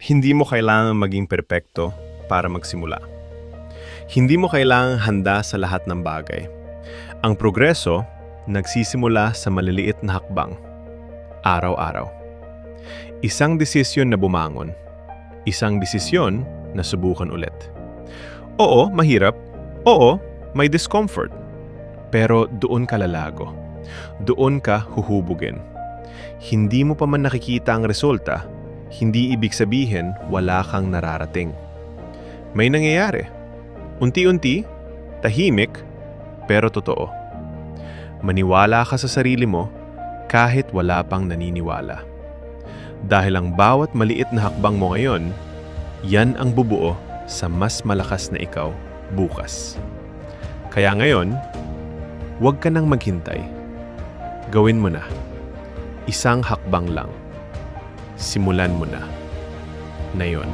Hindi mo kailangang maging perpekto para magsimula. Hindi mo kailangang handa sa lahat ng bagay. Ang progreso, nagsisimula sa maliliit na hakbang, araw-araw. Isang desisyon na bumangon, isang desisyon na subukan ulit. Oo, mahirap. Oo, may discomfort. Pero doon ka lalago. Doon ka huhubugin. Hindi mo pa man nakikita ang resulta, hindi ibig sabihin wala kang nararating. May nangyayari. Unti-unti, tahimik, pero totoo. Maniwala ka sa sarili mo kahit wala pang naniniwala. Dahil ang bawat maliit na hakbang mo ngayon, yan ang bubuo sa mas malakas na ikaw bukas. Kaya ngayon, huwag ka nang maghintay. Gawin mo na. Isang hakbang lang. Simulan mo na. Ngayon.